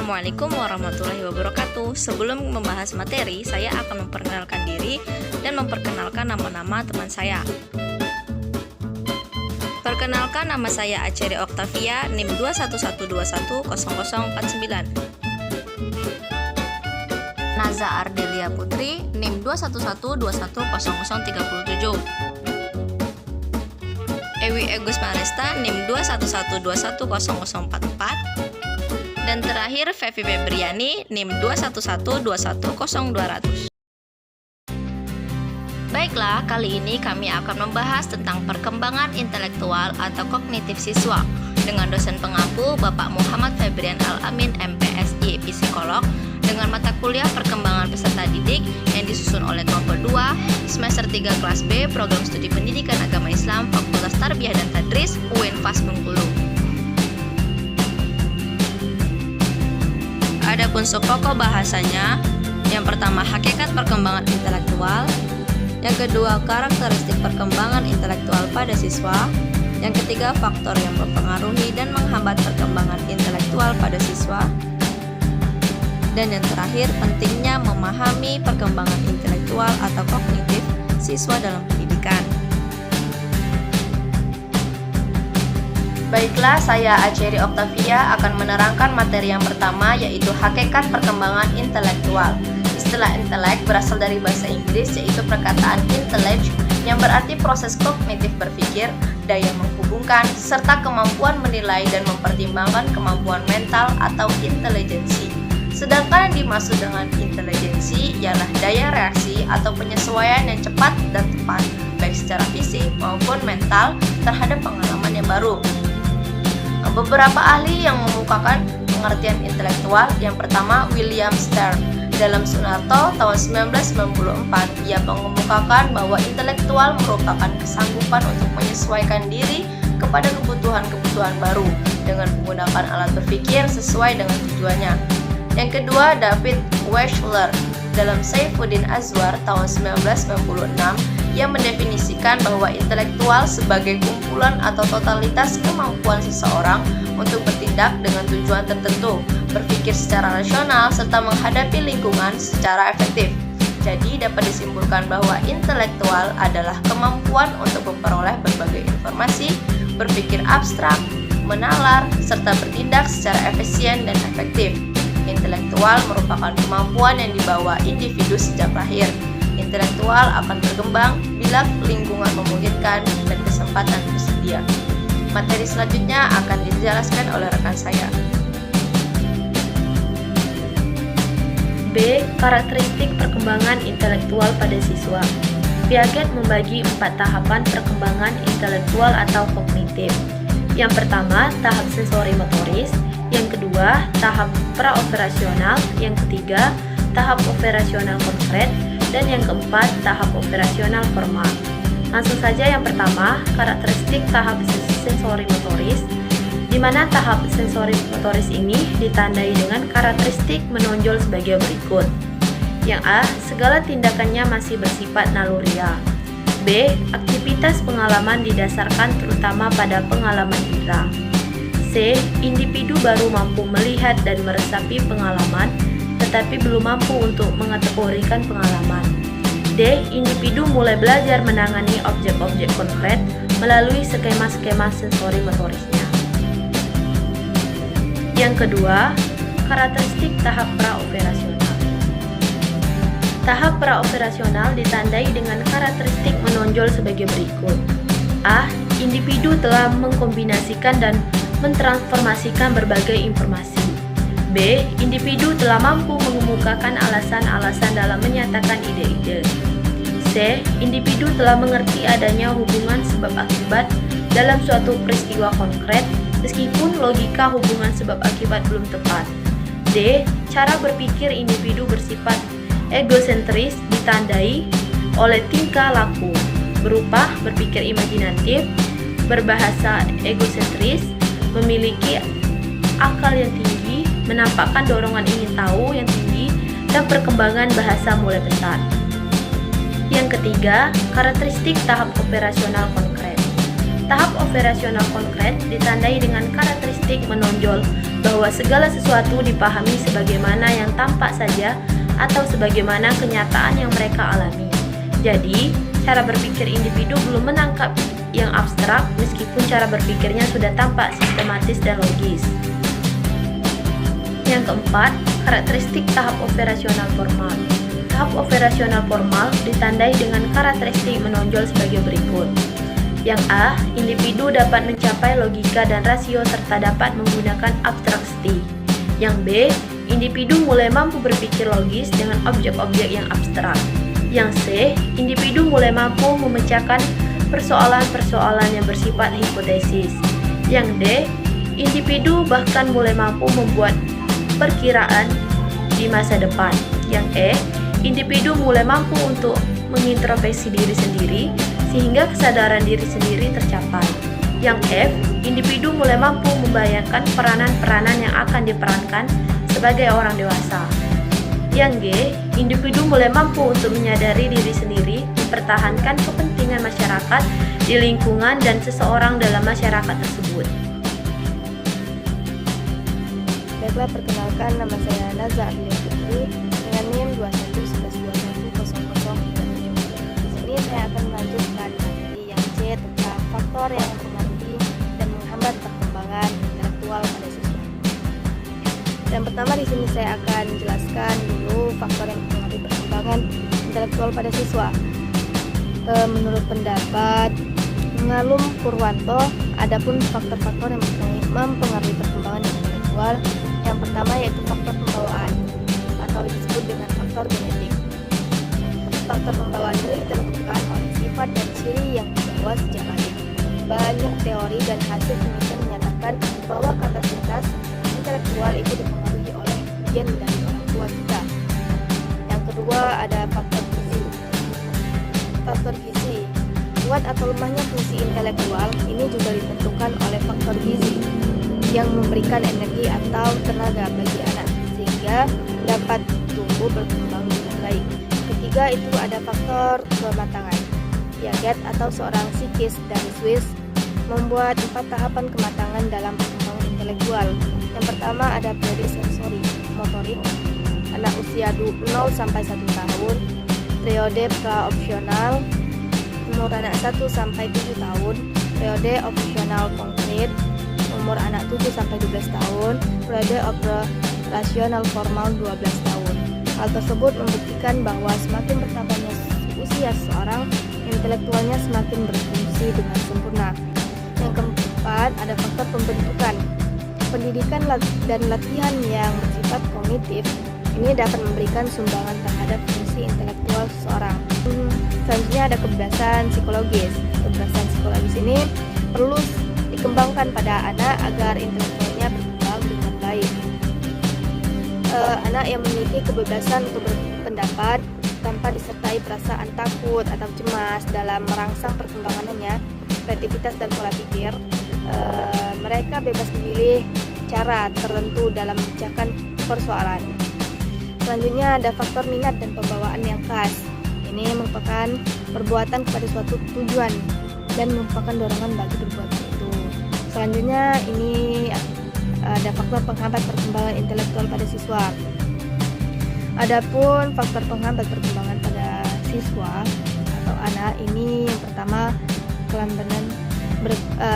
Assalamualaikum warahmatullahi wabarakatuh. Sebelum membahas materi, saya akan memperkenalkan diri dan memperkenalkan nama-nama teman saya. Perkenalkan, nama saya Aceri Oktavia, NIM 211210049. Naza Ardelia Putri, NIM 211210037. Ewi Agus Maresta, NIM 211210044. Dan terakhir Fevi Febriani, NIM 2112100. Baiklah, kali ini kami akan membahas tentang perkembangan intelektual atau kognitif siswa dengan dosen pengampu Bapak Muhammad Febrian Al-Amin, MPSI, Psikolog, dengan mata kuliah perkembangan peserta didik yang disusun oleh kelompok 2 semester 3 kelas B Program Studi Pendidikan Agama Islam Fakultas Tarbiyah dan Tadris UIN FAS Bengkulu. Adapun subpokok bahasanya, yang pertama hakikat perkembangan intelektual, yang kedua karakteristik perkembangan intelektual pada siswa, yang ketiga faktor yang mempengaruhi dan menghambat perkembangan intelektual pada siswa, dan yang terakhir pentingnya memahami perkembangan intelektual atau kognitif siswa dalam pendidikan. Baiklah, saya Aceri Oktavia akan menerangkan materi yang pertama, yaitu hakikat perkembangan intelektual. Istilah intelek berasal dari bahasa Inggris, yaitu perkataan intellect yang berarti proses kognitif berpikir, daya menghubungkan, serta kemampuan menilai dan mempertimbangkan kemampuan mental atau intelijensi. Sedangkan yang dimaksud dengan intelijensi ialah daya reaksi atau penyesuaian yang cepat dan tepat, baik secara fisik maupun mental terhadap pengalaman yang baru. Beberapa ahli yang mengemukakan pengertian intelektual, yang pertama William Stern. Dalam Sunarto tahun 1994, ia mengemukakan bahwa intelektual merupakan kesanggupan untuk menyesuaikan diri kepada kebutuhan-kebutuhan baru dengan menggunakan alat berpikir sesuai dengan tujuannya. Yang kedua, David Wechsler. Dalam Saifuddin Azwar tahun 1996, ia mendefinisikan bahwa intelektual sebagai kumpulan atau totalitas kemampuan seseorang untuk bertindak dengan tujuan tertentu, berpikir secara rasional, serta menghadapi lingkungan secara efektif. Jadi dapat disimpulkan bahwa intelektual adalah kemampuan untuk memperoleh berbagai informasi, berpikir abstrak, menalar, serta bertindak secara efisien dan efektif. Intelektual merupakan kemampuan yang dibawa individu sejak lahir. Intelektual akan berkembang bila lingkungan memungkinkan dan kesempatan tersedia. Materi selanjutnya akan dijelaskan oleh rekan saya. B. Karakteristik perkembangan intelektual pada siswa. Piaget membagi 4 tahapan perkembangan intelektual atau kognitif. Yang pertama, tahap sensori motoris. Yang kedua, tahap praoperasional. Yang ketiga, tahap operasional konkret. Dan yang keempat, tahap operasional formal. Langsung saja yang pertama, karakteristik tahap sensori motoris, di mana tahap sensori motoris ini ditandai dengan karakteristik menonjol sebagai berikut. Yang A, segala tindakannya masih bersifat naluriah. B, aktivitas pengalaman didasarkan terutama pada pengalaman indera. C, individu baru mampu melihat dan meresapi pengalaman, tetapi belum mampu untuk mengategorikan pengalaman. D, individu mulai belajar menangani objek-objek konkret melalui skema-skema sensori motorisnya. Yang kedua, karakteristik tahap praoperasional. Tahap praoperasional ditandai dengan karakteristik menonjol sebagai berikut. A, individu telah mengkombinasikan dan mentransformasikan berbagai informasi. B, individu telah mampu mengemukakan alasan-alasan dalam menyatakan ide-ide. C, individu telah mengerti adanya hubungan sebab akibat dalam suatu peristiwa konkret, meskipun logika hubungan sebab akibat belum tepat. D, cara berpikir individu bersifat egosentris ditandai oleh tingkah laku berupa berpikir imajinatif, berbahasa egosentris, memiliki akal yang tinggi, menampakkan dorongan ingin tahu yang tinggi, dan perkembangan bahasa mulai besar. Yang ketiga, karakteristik tahap operasional konkret. Tahap operasional konkret ditandai dengan karakteristik menonjol bahwa segala sesuatu dipahami sebagaimana yang tampak saja atau sebagaimana kenyataan yang mereka alami. Jadi, cara berpikir individu belum menangkap yang abstrak meskipun cara berpikirnya sudah tampak sistematis dan logis. Yang keempat, karakteristik tahap operasional formal. Tahap operasional formal ditandai dengan karakteristik menonjol sebagai berikut. Yang A, individu dapat mencapai logika dan rasio serta dapat menggunakan abstraksi. Yang B, individu mulai mampu berpikir logis dengan objek-objek yang abstrak. Yang C, individu mulai mampu memecahkan persoalan-persoalan yang bersifat hipotesis. Yang D, individu bahkan mulai mampu membuat perkiraan di masa depan. Yang E, individu mulai mampu untuk mengintrospeksi diri sendiri sehingga kesadaran diri sendiri tercapai. Yang F, individu mulai mampu membayangkan peranan-peranan yang akan diperankan sebagai orang dewasa. Yang G, individu mulai mampu untuk menyadari diri sendiri, mempertahankan kepentingan masyarakat di lingkungan dan seseorang dalam masyarakat tersebut. Baiklah, perkenalkan, nama saya Naza Adelia Putri dengan NIM 21112100. Di sini saya akan melanjutkan materi yang C tentang faktor yang mempengaruhi dan menghambat perkembangan intelektual pada siswa. Yang pertama di sini saya akan jelaskan dulu faktor yang mempengaruhi perkembangan intelektual pada siswa. Menurut pendapat Ngalum Purwanto, adapun faktor-faktor yang mempengaruhi perkembangan intelektual, yang pertama yaitu faktor pembawaan atau disebut dengan faktor genetik. Faktor pembawaan ini ditentukan oleh sifat dan ciri yang dibawa sejak lahir. Banyak teori dan hasil penelitian menyatakan bahwa kapasitas intelektual itu dipengaruhi oleh gen dari orang tua kita. Yang kedua ada faktor gizi. Faktor gizi, kuat atau lemahnya fungsi intelektual ini juga ditentukan oleh faktor gizi yang memberikan energi atau tenaga bagi anak sehingga dapat tumbuh berkembang dengan baik. Ketiga itu ada faktor kematangan. Piaget atau seorang psikis dari Swiss membuat 4 tahapan kematangan dalam perkembangan intelektual. Yang pertama ada periode sensori motorik anak usia 0 sampai 1 tahun, periode pra-opsional umur anak 1 sampai 7 tahun, periode operasional konkret umur anak 7 sampai 12 tahun, periode operasional formal 12 tahun. Hal tersebut membuktikan bahwa semakin bertambahnya usia seseorang, intelektualnya semakin berfungsi dengan sempurna. Yang keempat ada faktor pembentukan. Pendidikan dan latihan yang bersifat kognitif ini dapat memberikan sumbangan terhadap fungsi intelektual seseorang. Selanjutnya ada kebebasan psikologis. Kebebasan psikologis ini perlu dikembangkan pada anak agar intelektualnya berkembang dengan baik. Anak yang memiliki kebebasan untuk berpendapat tanpa disertai perasaan takut atau cemas dalam merangsang perkembangannya, kreativitas dan pola pikir, mereka bebas memilih cara tertentu dalam memecahkan persoalan. Selanjutnya ada faktor minat dan pembawaan yang khas. Ini merupakan perbuatan kepada suatu tujuan dan merupakan dorongan bagi perbuatan itu. Selanjutnya ini ada faktor penghambat perkembangan intelektual pada siswa. Adapun faktor penghambat perkembangan pada siswa atau anak ini yang pertama kelambanan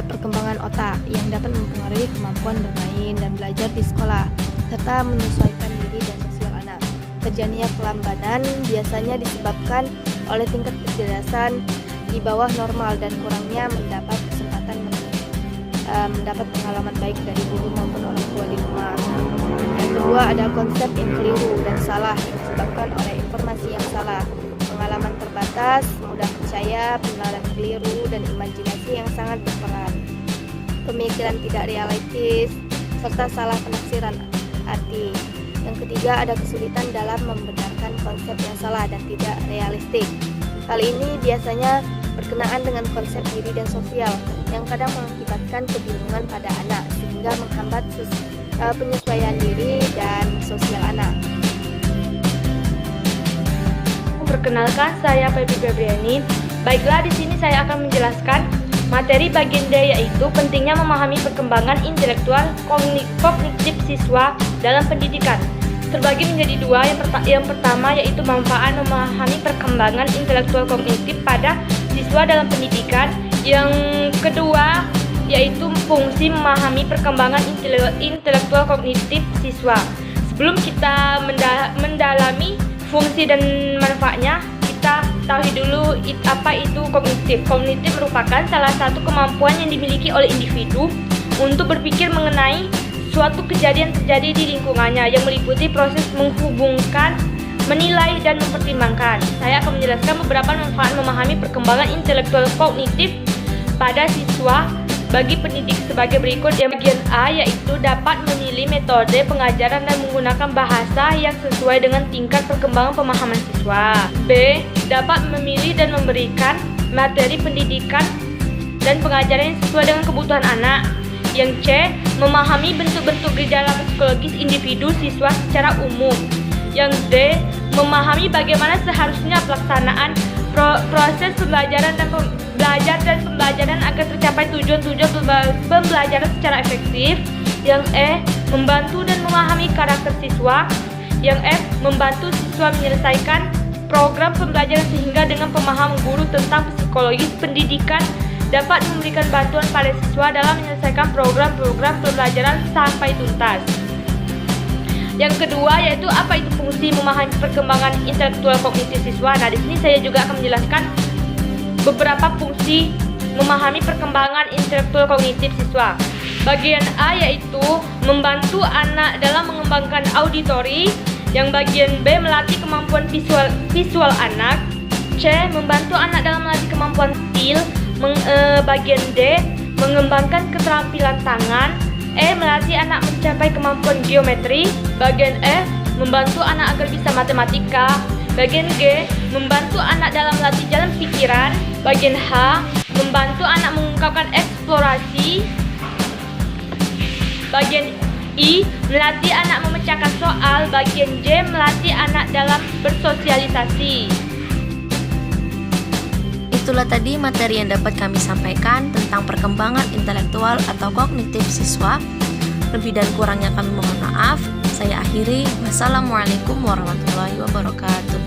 perkembangan otak yang dapat mempengaruhi kemampuan bermain dan belajar di sekolah serta menyesuaikan diri dan sosial anak. Terjadinya kelambanan biasanya disebabkan oleh tingkat kecerdasan di bawah normal dan kurangnya mendapat kesempatan mendapat pengalaman baik dari guru maupun orang tua di rumah. Yang kedua ada konsep yang keliru dan salah yang disebabkan oleh informasi yang salah, pengalaman terbatas, mudah percaya, penilaian keliru, dan imajinasi yang sangat berperan. Pemikiran tidak realistis serta salah penafsiran arti. Yang ketiga ada kesulitan dalam membenarkan konsep yang salah dan tidak realistik. Hal ini biasanya berkenaan dengan konsep diri dan sosial yang kadang mengakibatkan kebingungan pada anak sehingga menghambat penyesuaian diri dan sosial anak. Perkenalkan, saya Feby Febriani. Baiklah, di sini saya akan menjelaskan Materi bagian D yaitu pentingnya memahami perkembangan intelektual kognitif siswa dalam pendidikan. Terbagi menjadi dua, yang pertama yaitu manfaat memahami perkembangan intelektual kognitif pada siswa dalam pendidikan. Yang kedua yaitu fungsi memahami perkembangan intelektual kognitif siswa. Sebelum kita mendalami fungsi dan manfaatnya, kita tahu dulu apa itu kognitif. Kognitif merupakan salah satu kemampuan yang dimiliki oleh individu untuk berpikir mengenai suatu kejadian terjadi di lingkungannya yang meliputi proses menghubungkan, menilai, dan mempertimbangkan. Saya akan menjelaskan beberapa manfaat memahami perkembangan intelektual kognitif pada siswa bagi pendidik sebagai berikut. Yang bagian A yaitu dapat memilih metode pengajaran dan menggunakan bahasa yang sesuai dengan tingkat perkembangan pemahaman siswa. B. Dapat memilih dan memberikan materi pendidikan dan pengajaran yang sesuai dengan kebutuhan anak. Yang C. Memahami bentuk-bentuk gejala psikologis individu siswa secara umum. Yang D. Memahami bagaimana seharusnya pelaksanaan proses pembelajaran dan pembelajaran agar tercapai tujuan-tujuan pembelajaran secara efektif. Yang E. Membantu dan memahami karakter siswa. Yang F. Membantu siswa menyelesaikan program pembelajaran sehingga dengan pemahaman guru tentang psikologis pendidikan dapat memberikan bantuan pada siswa dalam menyelesaikan program-program pembelajaran sampai tuntas. Yang kedua yaitu apa itu fungsi memahami perkembangan intelektual kognitif siswa. Nah, di sini saya juga akan menjelaskan beberapa fungsi memahami perkembangan intelektual kognitif siswa. Bagian A yaitu membantu anak dalam mengembangkan auditori. Yang bagian B melatih kemampuan visual anak. C. Membantu anak dalam melatih kemampuan skill. Bagian D. Mengembangkan keterampilan tangan. E. Melatih anak mencapai kemampuan geometri. Bagian F. Membantu anak agar bisa matematika. Bagian G. Membantu anak dalam melatih jalan pikiran. Bagian H. Membantu anak mengungkapkan eksplorasi. Bagian I. Melatih anak memecahkan soal. Bagian J. Melatih anak dalam bersosialisasi. Itulah tadi materi yang dapat kami sampaikan tentang perkembangan intelektual atau kognitif siswa. Lebih dan kurangnya kami mohon maaf. Saya akhiri. Wassalamualaikum warahmatullahi wabarakatuh.